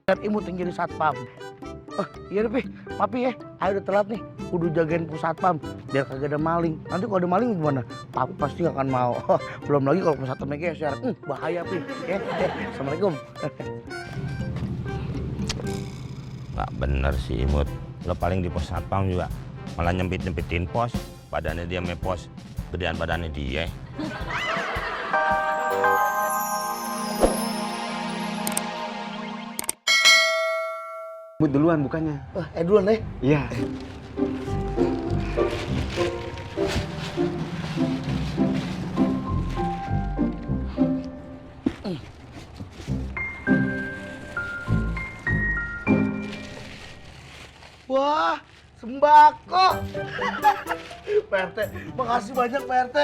Biar Imut yang jadi satpam. Oh iya deh, Pi. Papi ya, ayo udah telat nih. Kudu jagain pusatpam biar kagak ada maling. Nanti kalau ada maling gimana? Papi pasti akan mau. Belum lagi kalau pusatpamnya geser. Bahaya, Pi. Ya, Assalamualaikum. Gak bener sih Imut. Lo paling di pos satpam juga malah nyempit-nyempitin pos. Badannya dia mepos, gedean badannya dia. Imut duluan bukannya. Duluan deh. Iya. Wah, sembako. Pak RT, makasih banyak Pak RT.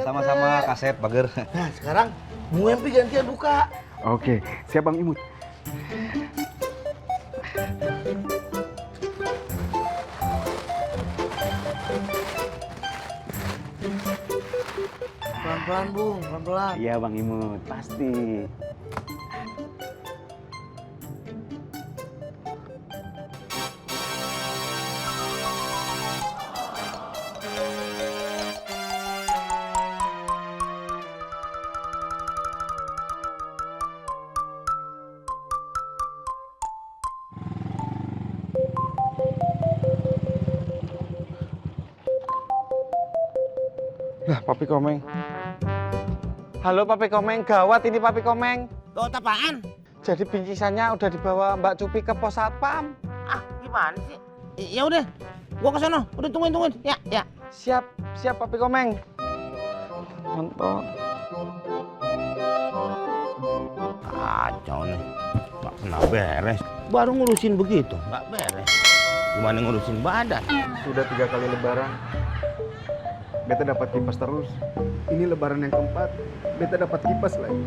Sama-sama Kasep, Bager. Nah, sekarang Bu Empi gantian buka. Oke, siap Bang Imut. Pelan-pelan, Bung, pelan-pelan. Iya Bang Imut, pasti. Lah, Papi Komeng. Halo Papi Komeng, gawat ini Papi Komeng. Gawat apaan? Jadi bingkisannya udah dibawa Mbak Cupi ke pos satpam. Ah, gimana sih? Ya udah, gua ke sono. Udah tungguin. Ya. Siap Papi Komeng. Mantap. Kacau nih. Gak pernah beres. Baru ngurusin begitu, gak beres. Gimana ngurusin badan? Sudah 3 kali lebaran. Beta dapat kipas terus. Ini lebaran yang keempat, beta dapat kipas lagi.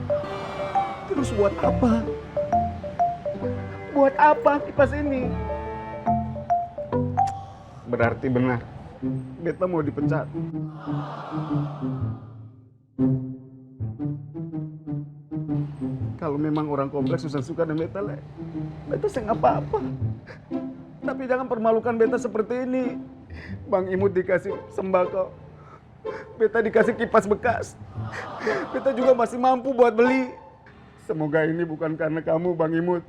Terus buat apa? Buat apa kipas ini? Berarti benar, beta mau dipecat. Kalau memang orang kompleks susah suka dengan beta, beta sih nggak apa-apa. Tapi jangan permalukan beta seperti ini. Bang Imut dikasih sembako, beta dikasih kipas bekas. Beta juga masih mampu buat beli. Semoga ini bukan karena kamu Bang Imut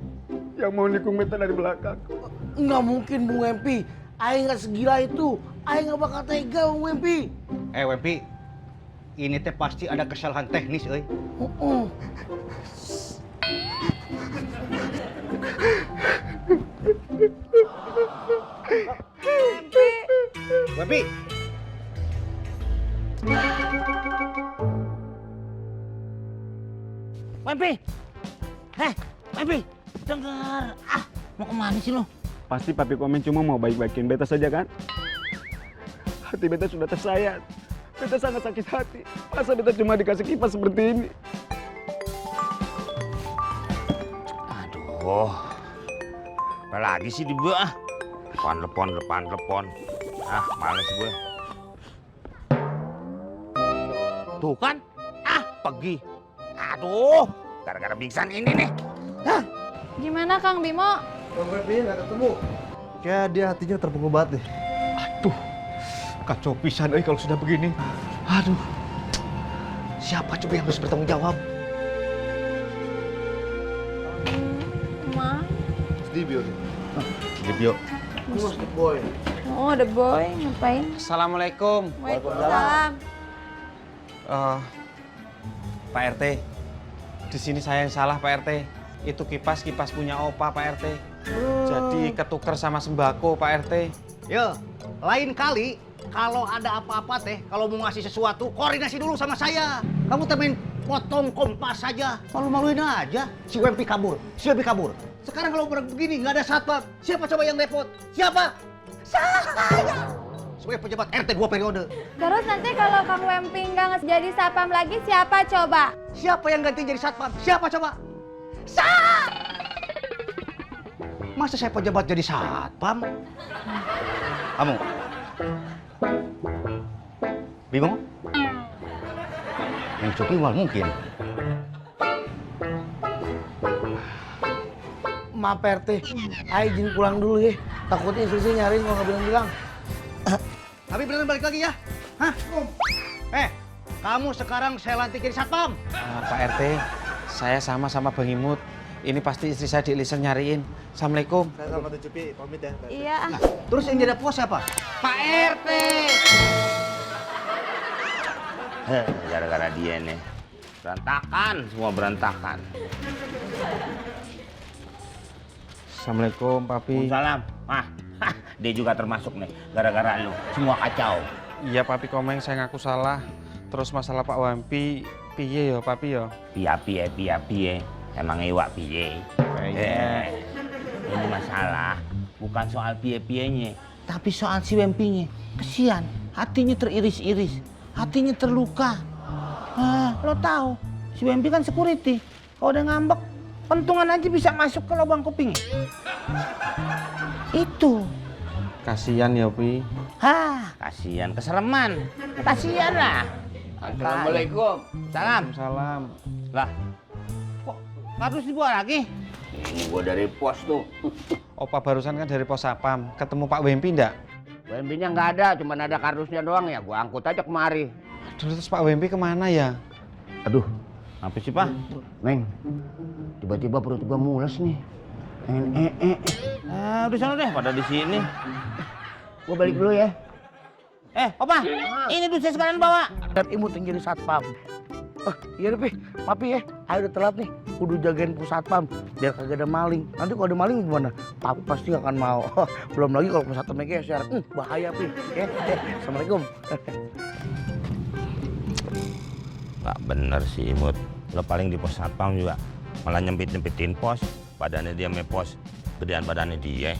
yang mau nikung beta dari belakang. Nggak mungkin, Bung Empi. Aing nggak segila itu. Aing nggak bakal tega, Bung Empi. Wempi, ini teh pasti ada kesalahan teknis, euy. Wempi. Empi. Empi. Dengar. Mau kemana sih lo? Pasti Papi Komen cuma mau baik-baikin beta saja kan? Hati beta sudah tersayat. Beta sangat sakit hati. Masa beta cuma dikasih kipas seperti ini? Aduh. Apa lagi sih di gua? Depan telepon. Males gue. Tuh kan? Pergi. Aduh, gara-gara pingsan ini nih. Gimana Kang Bimo? Bang Empi nggak ketemu. Kayak dia hatinya terpukul banget deh. Aduh, kacau pisan euy kalau sudah begini. Aduh, siapa coba yang harus bertanggung jawab? Ma. Stevio. Libio. Boy. Oh, The Boy ngapain? Assalamualaikum. Waalaikumsalam. Pak RT, di sini saya yang salah Pak RT. Itu kipas punya Opa Pak RT. Jadi ketuker sama sembako Pak RT. Ya, lain kali kalau ada apa-apa teh, kalau mau ngasih sesuatu, koordinasi dulu sama saya. Kamu temen potong kompas saja, malu-maluin aja. Si Wempi kabur. Sekarang kalau begini nggak ada satpam, siapa coba yang repot? Siapa? Saya. Sebagai pejabat RT 2 periode. Terus nanti kalau Kang Wempi nggak jadi satpam lagi, siapa coba? Siapa yang ganti jadi satpam? Siapa coba? Saya. Masa saya pejabat jadi satpam? Kamu? Bingung? Yang cukup mungkin. Maaf Pak RT, ayo izin pulang dulu ya. Takutnya istri nyariin kalau nggak bilang-bilang. Tapi beneran balik lagi ya? Hah? Kamu sekarang saya lantik jadi satpam. Pak RT, saya sama Bang Imut. Ini pasti istri saya di Elisa nyariin. Assalamualaikum. Saya sama Tujupi, pamit ya. Pak RT. Iya. Terus yang jadi pos siapa? Pak RT. Gara-gara dia nih. Berantakan, semua berantakan. Assalamualaikum, Papi. Salam. Dia juga termasuk nih. Gara-gara lu, semua kacau. Iya, Papi Komeng, saya ngaku salah. Terus masalah Pak Wampi, piye ya, Papi ya? Piye. Emang iwak piye? Ini masalah bukan soal piye-piyenya, tapi soal si Wempinya. Kesian, hatinya teriris-iris, hatinya terluka. Lo tahu, si Wempi kan security. Kalau udah ngambek, pentungan aja bisa masuk ke lubang kupingnya. Itu. Kasihan ya, Pi. Kasian, keseleman. Kasian lah. Assalamualaikum. Salam. Salam. Lah, kok kardus dibawa lagi? Ini gua dari pos tuh. Opa barusan kan dari pos Sapam. Ketemu Pak Wempi ndak? Wempinya nggak ada, cuma ada kardusnya doang ya. Gua angkut aja kemari. Aduh, terus Pak Wempi kemana ya? Aduh, apa sih Pak? Neng, tiba-tiba perut gua mules nih. Udah sana deh, pada di sini. Gua balik dulu ya. Opa, ini duit saya sekalian bawa. Dan Imut yang jadi satpam. Iya deh, maaf ya. Ayo udah telat nih. Kudu jagain pos satpam biar kagak ada maling. Nanti kalau ada maling gimana? Papi pasti gak akan mau. Belum lagi kalau pos satpamnya geser. Bahaya, Pi. Ya. Assalamualaikum. Gak bener sih Imut. Lo paling di pos satpam juga malah nyempit-nyempitin pos. Badannya dia mepos, gedean badannya dia.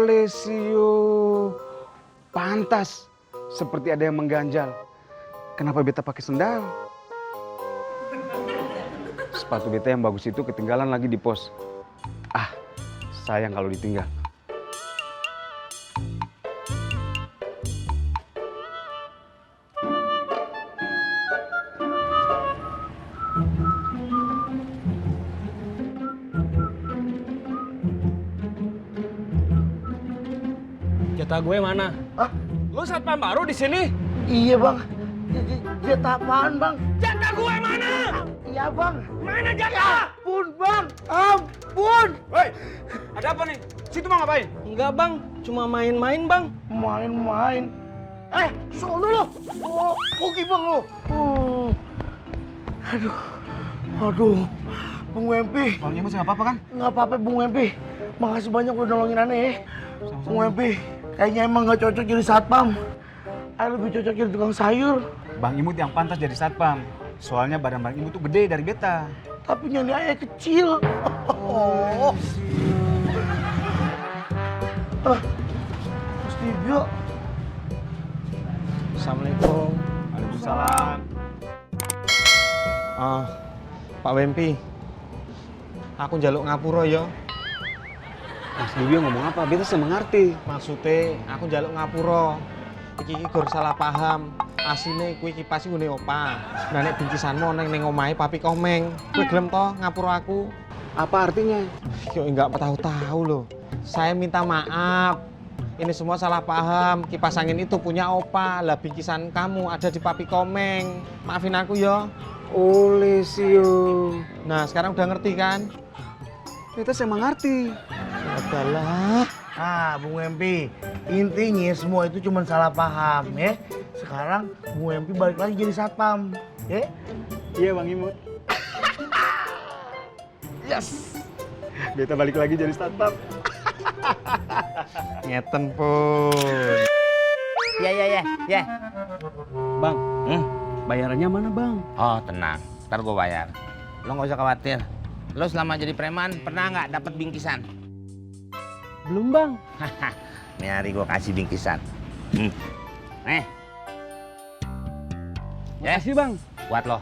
Lesio, pantas seperti ada yang mengganjal. Kenapa beta pakai sendal? Sepatu beta yang bagus itu ketinggalan lagi di pos. Sayang kalau ditinggal. Jatah gue mana? Lu satpam baru di sini? Iya, Bang. Jatah apaan, Bang? Jatah gue mana? Iya, Bang. Mana jatah? Ampun, Bang. Ampun. Woi, ada apa nih? Situ mau ngapain? Enggak bang, cuma main-main bang. Main-main. Soal dulu. Pergi Bang lo. Aduh. Bung Wempi. Bang Imut nggak apa-apa kan? Nggak apa-apa, Bung Wempi. Makasih banyak udah nolongin aneh ya. Bung Wempi, kayaknya emang nggak cocok jadi satpam. Lebih cocok jadi tukang sayur. Bang Imut yang pantas jadi satpam. Soalnya badan Bang Imut tuh gede dari beta. Tapi nyali ayah kecil. Mas Tibio. Assalamualaikum. Waalaikumsalam. Pak Wempi. Aku njaluk ngapura ya. Mas Dibio ngomong apa? Beta sih mengerti. Maksudnya aku njaluk ngapura. Iki gur salah paham. Asline kuwi kipas ngene opa. Nah nek bingkisanmu ning omahe Papi Komeng. Kowe gelem to ngapura aku? Apa artinya? Yo enggak tahu-tahu loh. Saya minta maaf. Ini semua salah paham. Kipas angin itu punya opa. Lah bingkisan kamu ada di Papi Komeng. Maafin aku ya. Lesio. Nah sekarang udah ngerti kan? Beta sih mengerti. Adalah. Bung Wempi, intinya semua itu cuma salah paham ya. Sekarang Bung Wempi balik lagi jadi satpam, ya? Iya Bang Imut. Yes. Beta balik lagi jadi satpam. Ngeten pun. Ya. Bang, bayarannya mana bang? Oh tenang, ntar gue bayar. Lo nggak usah khawatir. Lo selama jadi preman pernah nggak dapet bingkisan? Belum bang. Nih hari gue kasih bingkisan. Makasih bang. Buat lo.